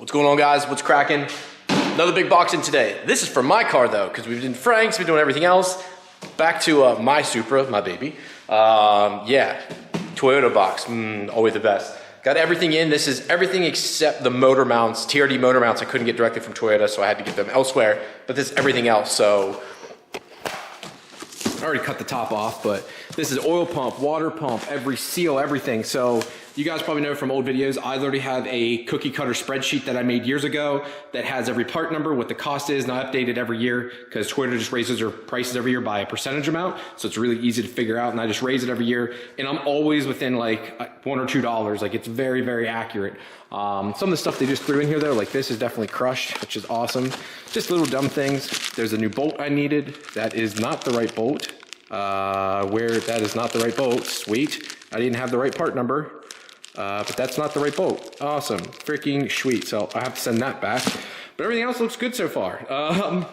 What's going on, guys? What's cracking? Another big box in today. This is for my car though, because we've been Frank's, we've been doing everything else. Back to my Supra, my baby. Yeah, Toyota box, always the best. Got everything in. This is everything except the motor mounts, TRD motor mounts. I couldn't get directly from Toyota, so I had to get them elsewhere. But this is everything else, so I already cut the top off, but this is oil pump, water pump, every seal, everything. So you guys probably know from old videos, I literally have a cookie cutter spreadsheet that I made years ago that has every part number, what the cost is, and I update it every year because Toyota just raises their prices every year by a percentage amount. So it's really easy to figure out, and I just raise it every year. And I'm always within like $1 or $2. Like it's very, very accurate. Some of the stuff they just threw in here though, like this is definitely crushed, which is awesome. Just little dumb things. There's a new bolt I needed. That is not the right bolt. That is not the right bolt. Sweet. I didn't have the right part number. But that's not the right bolt. Awesome. Freaking sweet. So I have to send that back. But everything else looks good so far. I'll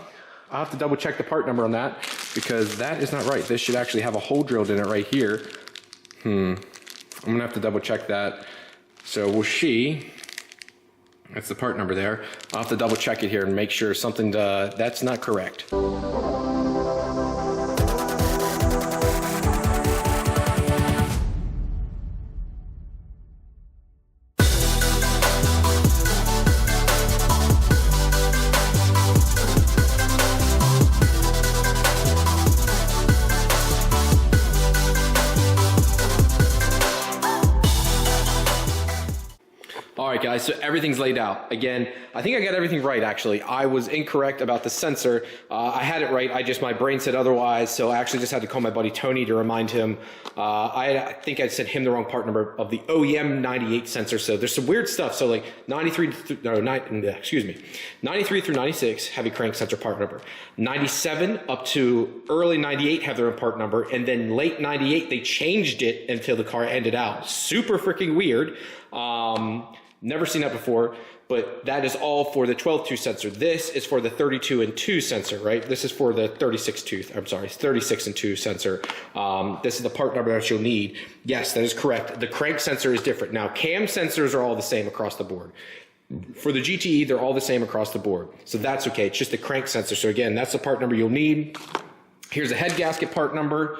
have to double check the part number on that because that is not right. This should actually have a hole drilled in it right here. I'm gonna have to double check that. So we'll see. That's the part number there. I'll have to double check it here and make sure something that's not correct. All right, guys, so everything's laid out. Again, I think I got everything right, actually. I was incorrect about the sensor. I had it right, my brain said otherwise, so I actually just had to call my buddy Tony to remind him. I think I sent him the wrong part number of the OEM 98 sensor, so there's some weird stuff. So like 93 through 96 have a crank sensor part number. 97 up to early 98 have their own part number, and then late 98, they changed it until the car ended out. Super freaking weird. Never seen that before, but that is all for the 12 tooth sensor. This is for the 32 and 2 sensor, right? This is for the 36 and 2 sensor. This is the part number that you'll need. Yes, that is correct. The crank sensor is different. Now, cam sensors are all the same across the board. For the GTE, they're all the same across the board. So that's okay. It's just the crank sensor. So again, that's the part number you'll need. Here's a head gasket part number.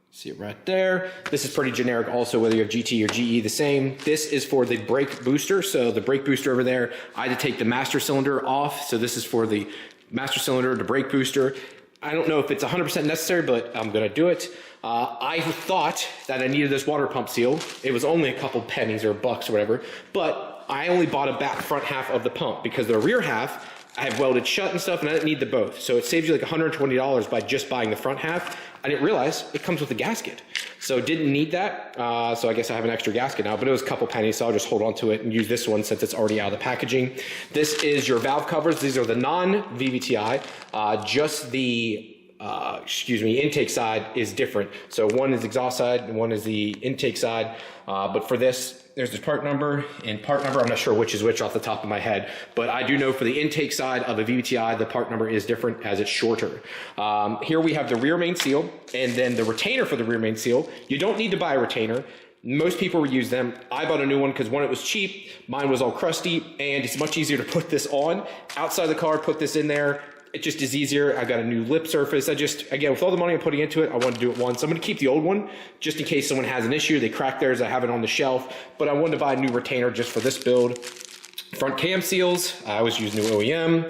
See it right there. This is pretty generic also, whether you have GT or GE, the same. This is for the brake booster. So the brake booster over there, I had to take the master cylinder off. So this is for the master cylinder, the brake booster. I don't know if it's 100% necessary, but I'm gonna do it. I thought that I needed this water pump seal. It was only a couple pennies or bucks or whatever, but I only bought a front half of the pump because the rear half, I have welded shut and stuff, and I didn't need the both. So it saves you like $120 by just buying the front half. I didn't realize it comes with a gasket. So didn't need that. So I guess I have an extra gasket now, but it was a couple pennies, so I'll just hold on to it and use this one since it's already out of the packaging. This is your valve covers. These are the non-VVTi. Just the intake side is different. So one is exhaust side and one is the intake side. But for this, there's the part number and part number. I'm not sure which is which off the top of my head, but I do know for the intake side of a VVTi, the part number is different as it's shorter. Here we have the rear main seal and then the retainer for the rear main seal. You don't need to buy a retainer. Most people use them. I bought a new one because one, it was cheap. Mine was all crusty and it's much easier to put this on. Outside the car, put this in there. It just is easier. I got a new lip surface. Again, with all the money I'm putting into it, I want to do it once. I'm going to keep the old one just in case someone has an issue. They crack theirs. I have it on the shelf, but I wanted to buy a new retainer just for this build. Front cam seals. I always use new OEM.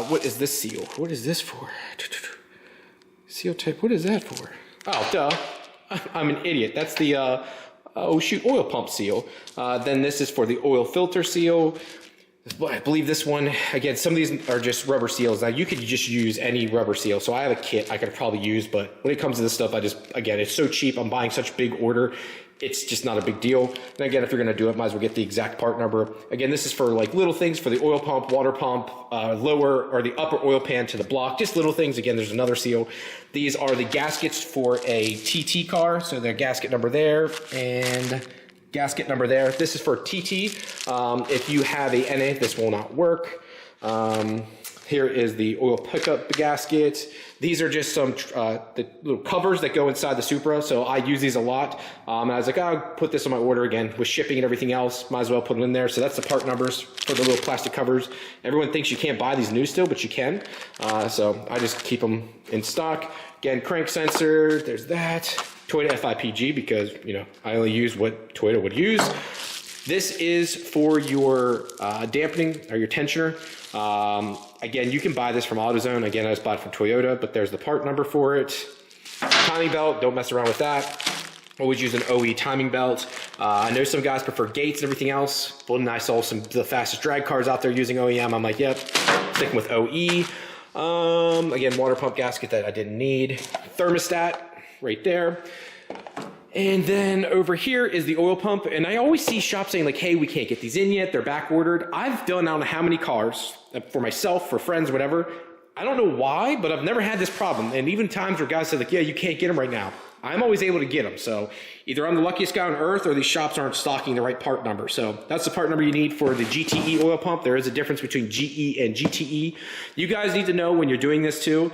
What is this seal? What is this for? Seal tape. What is that for? Oh, duh. I'm an idiot. That's the, oil pump seal. Then this is for the oil filter seal. I believe this one, again, some of these are just rubber seals. Now you could just use any rubber seal. So I have a kit I could probably use, but when it comes to this stuff, again, it's so cheap. I'm buying such big order. It's just not a big deal. And again, if you're gonna do it, might as well get the exact part number. Again, this is for like little things for the oil pump, water pump, lower or the upper oil pan to the block, just little things. Again, there's another seal. These are the gaskets for a TT car. So the gasket number there and gasket number there. This is for TT. If you have a NA, this will not work. Here is the oil pickup gasket. These are just some the little covers that go inside the Supra, so I use these a lot. And I was like, I'll put this on my order again. With shipping and everything else, might as well put it in there. So that's the part numbers for the little plastic covers. Everyone thinks you can't buy these new still, but you can. So I just keep them in stock. Again, crank sensor, there's that. Toyota FIPG, because, you know, I only use what Toyota would use. This is for your dampening or your tensioner. Again, you can buy this from AutoZone. Again, I just bought it from Toyota, but there's the part number for it. Timing belt, don't mess around with that. Always use an OE timing belt. I know some guys prefer Gates and everything else. But when I saw the fastest drag cars out there using OEM, I'm like, yep, sticking with OE. Again, water pump gasket that I didn't need. Thermostat right there. And then over here is the oil pump. And I always see shops saying like, hey, we can't get these in yet. They're back ordered. I've done I don't know how many cars for myself, for friends, whatever. I don't know why, but I've never had this problem. And even times where guys say like, yeah, you can't get them right now. I'm always able to get them. So either I'm the luckiest guy on earth or these shops aren't stocking the right part number. So that's the part number you need for the GTE oil pump. There is a difference between GE and GTE. You guys need to know when you're doing this too.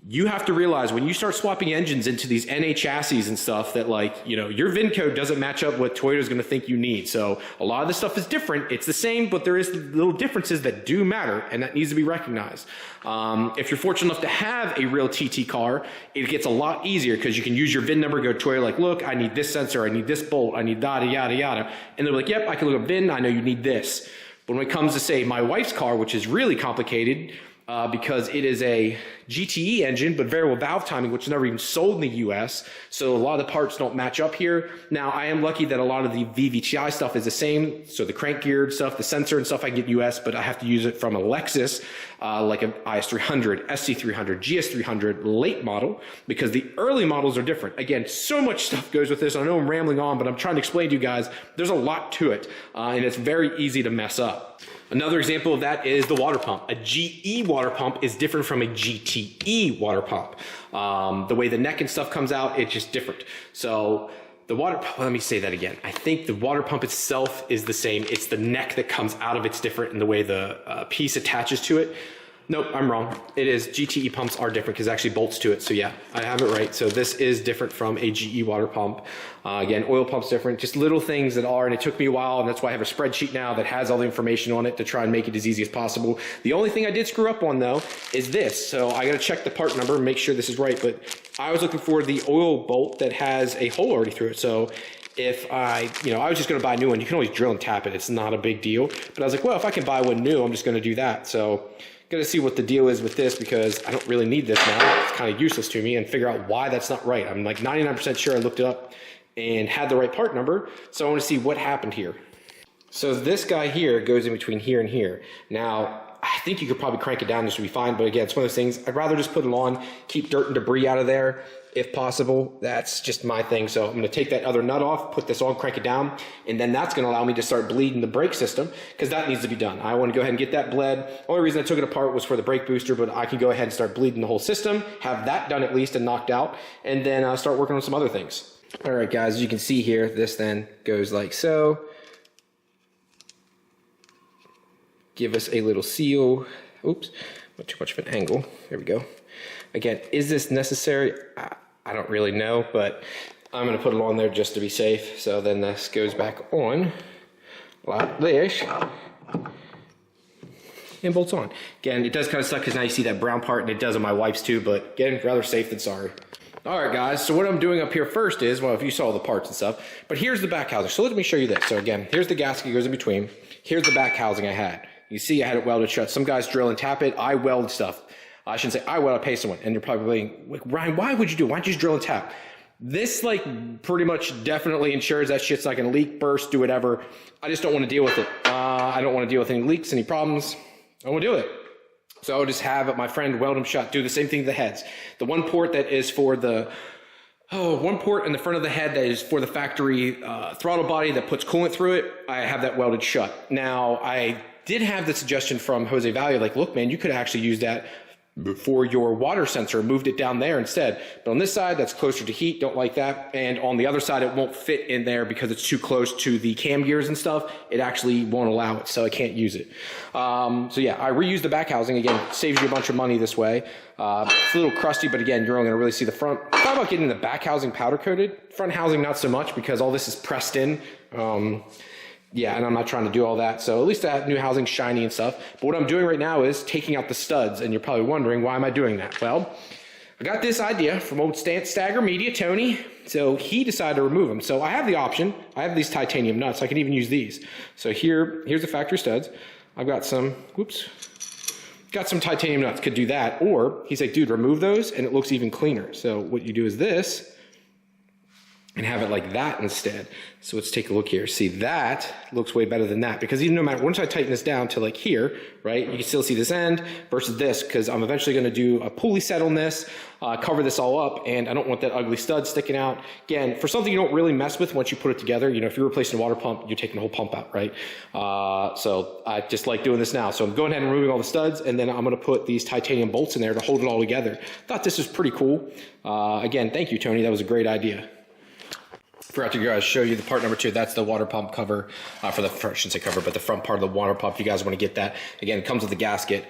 You have to realize when you start swapping engines into these NA chassis and stuff that, like, you know, your VIN code doesn't match up what Toyota's going to think you need. So a lot of this stuff is different. It's the same, but there is little differences that do matter, and that needs to be recognized. If you're fortunate enough to have a real TT car, it gets a lot easier because you can use your VIN number, go to Toyota, like, look, I need this sensor, I need this bolt, I need yada, yada, yada. And they're like, yep, I can look up VIN, I know you need this. But when it comes to, say, my wife's car, which is really complicated, because it is a GTE engine, but variable valve timing, which is never even sold in the US. So a lot of the parts don't match up here. Now, I am lucky that a lot of the VVTi stuff is the same. So the crank geared stuff, the sensor and stuff I get US, but I have to use it from a Lexus, like an IS300, SC300, GS300 late model, because the early models are different. Again, so much stuff goes with this. I know I'm rambling on, but I'm trying to explain to you guys, there's a lot to it, and it's very easy to mess up. Another example of that is the water pump. A GE water pump is different from a GTE water pump. The way the neck and stuff comes out, it's just different. So the water pump, let me say that again. I think the water pump itself is the same. It's the neck that comes out of it's different, and the way the piece attaches to it. Nope, I'm wrong. It is GTE pumps are different because it actually bolts to it. So yeah, I have it right. So this is different from a GE water pump. Again, oil pump's different, just little things that are, and it took me a while, and that's why I have a spreadsheet now that has all the information on it to try and make it as easy as possible. The only thing I did screw up on though is this. So I got to check the part number and make sure this is right, but I was looking for the oil bolt that has a hole already through it. So if I was just going to buy a new one. You can always drill and tap it. It's not a big deal. But I was like, well, if I can buy one new, I'm just going to do that. So going to see what the deal is with this because I don't really need this now. It's kind of useless to me, and figure out why that's not right. I'm like 99% sure I looked it up and had the right part number. So I want to see what happened here. So this guy here goes in between here and here. Now, I think you could probably crank it down. This would be fine. But again, it's one of those things. I'd rather just put it on, keep dirt and debris out of there if possible. That's just my thing. So I'm going to take that other nut off, put this on, crank it down, and then that's going to allow me to start bleeding the brake system because that needs to be done. I want to go ahead and get that bled. The only reason I took it apart was for the brake booster, but I can go ahead and start bleeding the whole system, have that done at least and knocked out, and then start working on some other things. All right, guys, as you can see here, this then goes like so. Give us a little seal. Oops, not too much of an angle. There we go. Again, is this necessary? I don't really know, but I'm going to put it on there just to be safe. So then this goes back on like this and bolts on. Again, it does kind of suck because now you see that brown part, and it does on my wife's too, but again, rather safe than sorry. All right, guys, so what I'm doing up here first is, well, if you saw the parts and stuff, but here's the back housing. So let me show you this. So again, here's the gasket goes in between. Here's the back housing I had. You see I had it welded shut. Some guys drill and tap it. I weld stuff. I shouldn't say I weld, I pay someone. And you're probably like, Ryan, why would you do it? Why don't you just drill and tap? This like pretty much definitely ensures that shit's not going to leak, burst, do whatever. I just don't want to deal with it. I don't want to deal with any leaks, any problems. I don't want to do it. So I'll just have my friend weld them shut, do the same thing to the heads. The one port that is for the, one port in the front of the head that is for the factory throttle body that puts coolant through it, I have that welded shut. Now, I did have the suggestion from Jose Valle, like, look, man, you could actually use that for your water sensor, moved it down there instead. But on this side, that's closer to heat, don't like that. And on the other side, it won't fit in there because it's too close to the cam gears and stuff. It actually won't allow it, so I can't use it. So yeah, I reused the back housing. Again, saves you a bunch of money this way. It's a little crusty, but again, you're only gonna really see the front. Thought about getting the back housing powder coated. Front housing, not so much, because all this is pressed in. Yeah, and I'm not trying to do all that. So at least that new housing's shiny and stuff. But what I'm doing right now is taking out the studs, and you're probably wondering, why am I doing that? Well, I got this idea from old Stagger Media, Tony. So he decided to remove them. So I have the option. I have these titanium nuts. I can even use these. So here's the factory studs. I've got some, got some titanium nuts. Could do that. Or he's like, dude, remove those, and it looks even cleaner. So what you do is this, and have it like that instead. So let's take a look here. See, that looks way better than that, because even no matter, once I tighten this down to like here, right, you can still see this end versus this, because I'm eventually gonna do a pulley set on this, cover this all up, and I don't want that ugly stud sticking out. Again, for something you don't really mess with once you put it together, you know, if you're replacing a water pump, you're taking the whole pump out, right? So I just like doing this now. So I'm going ahead and removing all the studs, and then I'm gonna put these titanium bolts in there to hold it all together. Thought this was pretty cool. Again, thank you, Tony, that was a great idea. Forgot to show you the part number 2. That's the water pump cover for the front, I shouldn't say cover, but the front part of the water pump. If you guys want to get that, again, it comes with the gasket.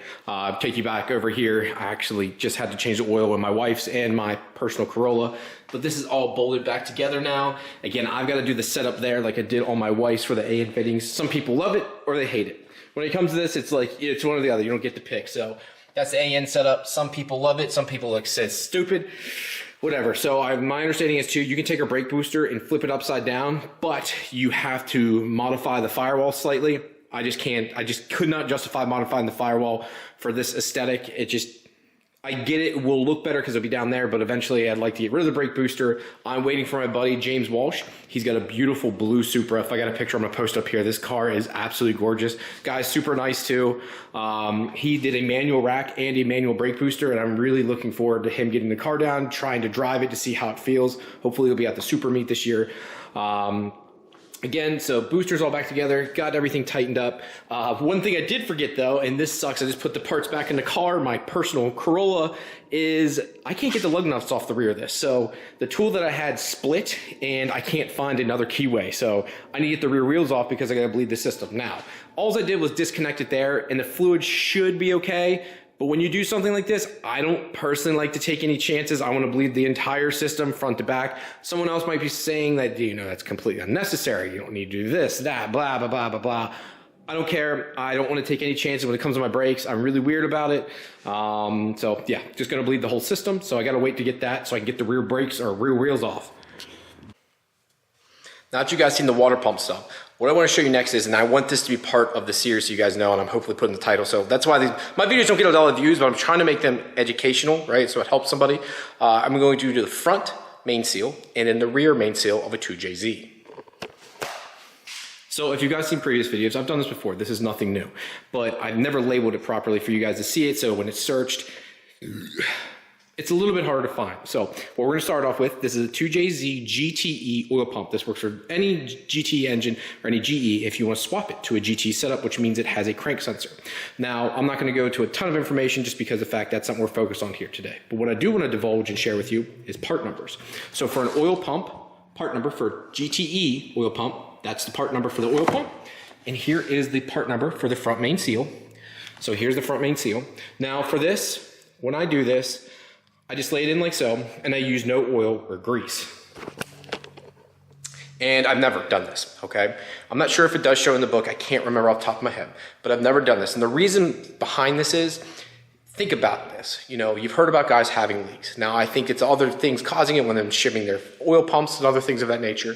Take you back over here. I actually just had to change the oil in my wife's and my personal Corolla, but this is all bolted back together now. Again, I've got to do the setup there like I did on my wife's for the AN fittings. Some people love it or they hate it. When it comes to this, it's like, it's one or the other. You don't get to pick. So that's the AN setup. Some people love it. Some people like say it's stupid. Whatever. So my understanding is too, you can take a brake booster and flip it upside down, but you have to modify the firewall slightly. I just could not justify modifying the firewall for this aesthetic. It just, I get it will look better because it'll be down there, but eventually I'd like to get rid of the brake booster. I'm waiting for my buddy, James Walsh. He's got a beautiful blue Supra. If I got a picture, I'm gonna post up here. This car is absolutely gorgeous. Guy's super nice too. He did a manual rack and a manual brake booster, and I'm really looking forward to him getting the car down, trying to drive it to see how it feels. Hopefully he'll be at the Supra meet this year. Again, so boosters all back together, got everything tightened up. One thing I did forget though, and this sucks, I just put the parts back in the car, my personal Corolla, is I can't get the lug nuts off the rear of this. So the tool that I had split, and I can't find another keyway. So I need to get the rear wheels off because I gotta bleed the system. Now, all I did was disconnect it there, and the fluid should be okay. But when you do something like this, I don't personally like to take any chances. I want to bleed the entire system front to back. Someone else might be saying that, you know, that's completely unnecessary. You don't need to do this, that, blah, blah, blah, blah, blah. I don't care. I don't want to take any chances when it comes to my brakes. I'm really weird about it. So yeah, just going to bleed the whole system. So I got to wait to get that so I can get the rear brakes or rear wheels off. Now that you guys seen the water pump stuff, what I want to show you next is, and I want this to be part of the series so you guys know, and I'm hopefully putting the title. So that's why my videos don't get a lot of views, but I'm trying to make them educational, right? So it helps somebody. I'm going to do the front main seal and then the rear main seal of a 2JZ. So if you guys seen previous videos, I've done this before. This is nothing new, but I've never labeled it properly for you guys to see it. So when it's searched, it's a little bit harder to find. So what we're gonna start off with, this is a 2JZ GTE oil pump. This works for any GT engine or any GE if you wanna swap it to a GT setup, which means it has a crank sensor. Now, I'm not gonna go to a ton of information just because of the fact that's something we're focused on here today. But what I do wanna divulge and share with you is part numbers. So for an oil pump, part number for GTE oil pump, that's the part number for the oil pump. And here is the part number for the front main seal. So here's the front main seal. Now for this, when I do this, I just lay it in like so, and I use no oil or grease. And I've never done this, okay? I'm not sure if it does show in the book. I can't remember off the top of my head, but I've never done this. And the reason behind this is, think about this. You know, you've heard about guys having leaks. Now, I think it's other things causing it when they're shipping their oil pumps and other things of that nature.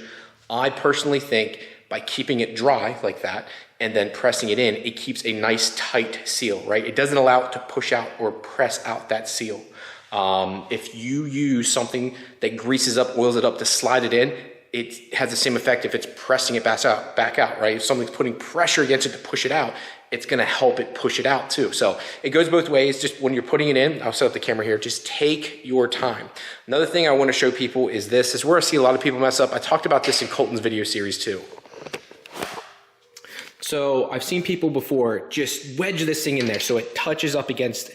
I personally think by keeping it dry like that and then pressing it in, it keeps a nice tight seal, right? It doesn't allow it to push out or press out that seal. If you use something that greases up, oils it up to slide it in, it has the same effect if it's pressing it back out, right? If something's putting pressure against it to push it out, it's gonna help it push it out too. So it goes both ways. Just when you're putting it in, I'll set up the camera here, just take your time. Another thing I wanna show people is this is where I see a lot of people mess up. I talked about this in Colton's video series too. So I've seen people before just wedge this thing in there so it touches up against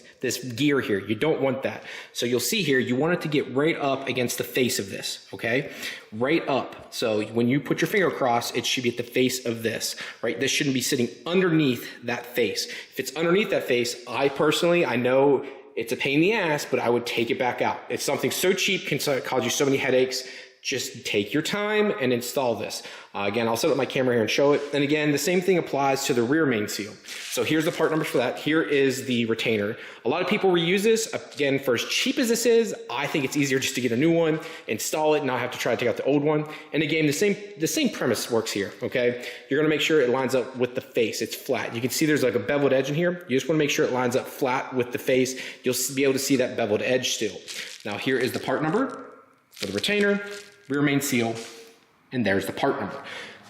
gear here. You don't want that. So you'll see here, you want it to get right up against the face of this, okay? Right up. So when you put your finger across, it should be at the face of this, right? This shouldn't be sitting underneath that face. If it's underneath that face, I know it's a pain in the ass, but I would take it back out. It's something so cheap, can cause you so many headaches. Just take your time and install this. Again, I'll set up my camera here and show it. And again, the same thing applies to the rear main seal. So here's the part numbers for that. Here is the retainer. A lot of people reuse this. Again, for as cheap as this is, I think it's easier just to get a new one, install it, and not have to try to take out the old one. And again, the same premise works here, okay? You're gonna make sure it lines up with the face. It's flat. You can see there's like a beveled edge in here. You just wanna make sure it lines up flat with the face. You'll be able to see that beveled edge still. Now here is the part number for the retainer, rear main seal, and there's the part number.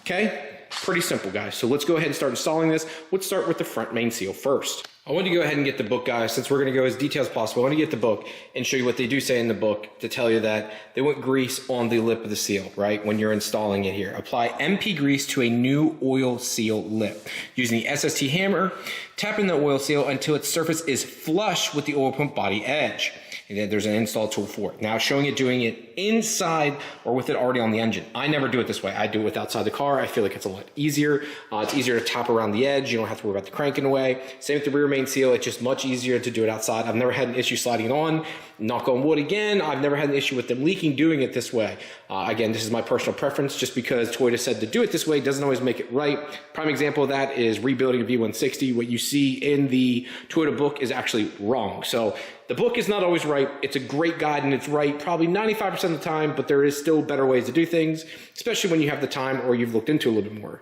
Okay, pretty simple, guys. So let's go ahead and start installing this. Let's start with the front main seal first. I want to go ahead and get the book, guys, since we're going to go as detailed as possible. I want to get the book and show you what they do say in the book to tell you that they want grease on the lip of the seal, right, when you're installing it here. Apply MP grease to a new oil seal lip. Using the SST hammer, tap in the oil seal until its surface is flush with the oil pump body edge. And then there's an install tool for it. Now showing it doing it inside or with it already on the engine. I never do it this way. I do it with outside the car. I feel like it's a lot easier. It's easier to tap around the edge. You don't have to worry about the cranking away. Same with the rear main seal. It's just much easier to do it outside. I've never had an issue sliding it on. Knock on wood again. I've never had an issue with them leaking doing it this way. Again, this is my personal preference just because Toyota said to do it this way doesn't always make it right. Prime example of that is rebuilding a V160. What you see in the Toyota book is actually wrong. So the book is not always right. It's a great guide and it's right probably 95% of the time, but there is still better ways to do things, especially when you have the time or you've looked into a little bit more.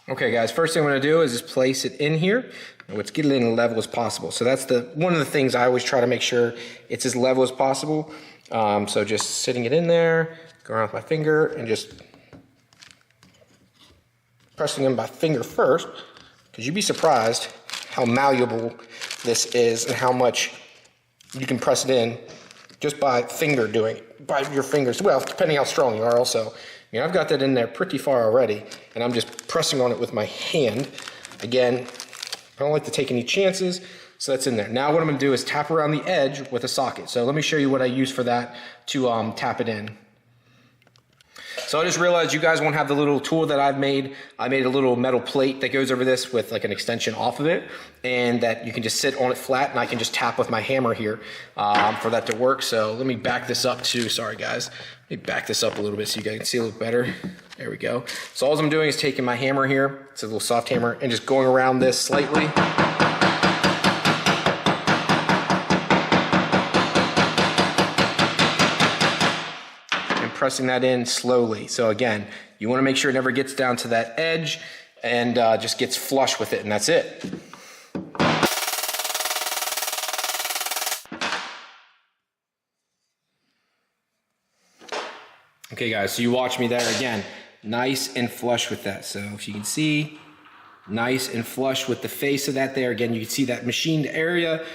Okay guys, first thing I'm gonna do is just place it in here. Let's get it in level as possible. So that's one of the things I always try to make sure it's as level as possible. So just sitting it in there, going around with my finger and just pressing in my finger first, because you'd be surprised how malleable this is and how much you can press it in just by finger doing it, by your fingers. Well, depending how strong you are also. I've got that in there pretty far already, and I'm just pressing on it with my hand. Again, I don't like to take any chances, so that's in there. Now what I'm gonna do is tap around the edge with a socket. So let me show you what I use for that to tap it in. So I just realized you guys won't have the little tool that I've made. I made a little metal plate that goes over this with like an extension off of it, and that you can just sit on it flat, and I can just tap with my hammer here for that to work. So let me back this up too. Sorry guys. Let me back this up a little bit so you guys can see a little better. There we go. So all I'm doing is taking my hammer here, it's a little soft hammer, and just going around this slightly. Pressing that in slowly. So again, you want to make sure it never gets down to that edge and just gets flush with it, and that's it. Okay guys, so you watch me there again, nice and flush with that. So if you can see, nice and flush with the face of that there. Again, you can see that machined area.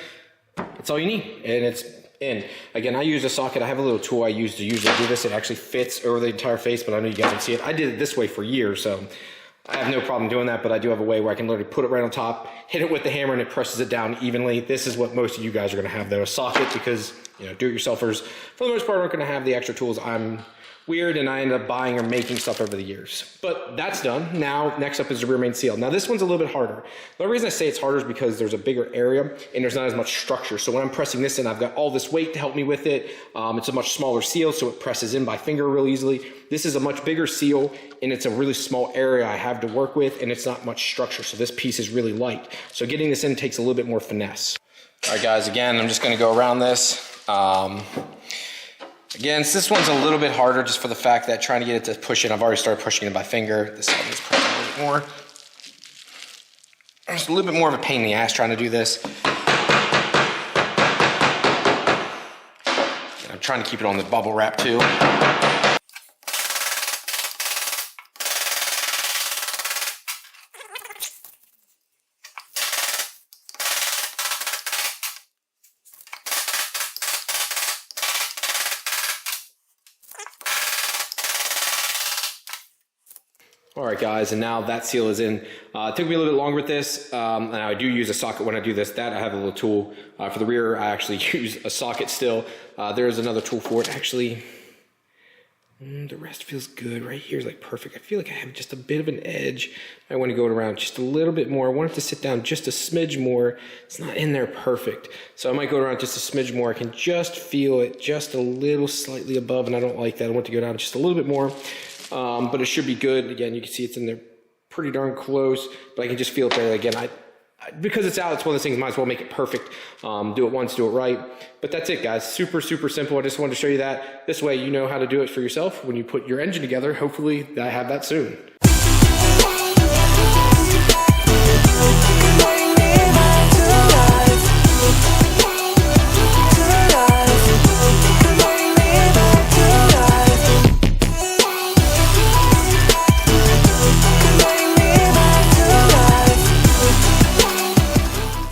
That's all you need, and it's in. Again, I use a socket. I have a little tool I use to usually do this. It actually fits over the entire face, but I know you guys can see it. I did it this way for years, so I have no problem doing that, but I do have a way where I can literally put it right on top, hit it with the hammer, and it presses it down evenly. This is what most of you guys are gonna have though, a socket, because do-it-yourselfers, for the most part, aren't gonna have the extra tools. I'm weird, and I end up buying or making stuff over the years. But that's done. Now, next up is the rear main seal. Now, this one's a little bit harder. The reason I say it's harder is because there's a bigger area, and there's not as much structure. So when I'm pressing this in, I've got all this weight to help me with it. It's a much smaller seal, so it presses in by finger real easily. This is a much bigger seal, and it's a really small area I have to work with, and it's not much structure, so this piece is really light. So getting this in takes a little bit more finesse. All right, guys, again, I'm just gonna go around this. Again, this one's a little bit harder just for the fact that trying to get it to push in, I've already started pushing it by finger. This side needs pressing a little bit more. It's a little bit more of a pain in the ass trying to do this. And I'm trying to keep it on the bubble wrap too. All All right, guys, and now that seal is in. It took me a little bit longer with this, and I do use a socket when I do this. That I have a little tool. For the rear, I actually use a socket still. There's another tool for it. Actually, the rest feels good. Right here is like perfect. I feel like I have just a bit of an edge. I want to go around just a little bit more. I want it to sit down just a smidge more. It's not in there perfect. So I might go around just a smidge more. I can just feel it just a little slightly above, and I don't like that. I want to go down just a little bit more. But it should be good. Again, you can see it's in there pretty darn close, but I can just feel it there. Again, because it's out, it's one of those things, might as well make it perfect. Do it once, do it right. But that's it, guys. Super, super simple. I just wanted to show you that. This way you know how to do it for yourself when you put your engine together. Hopefully I have that soon.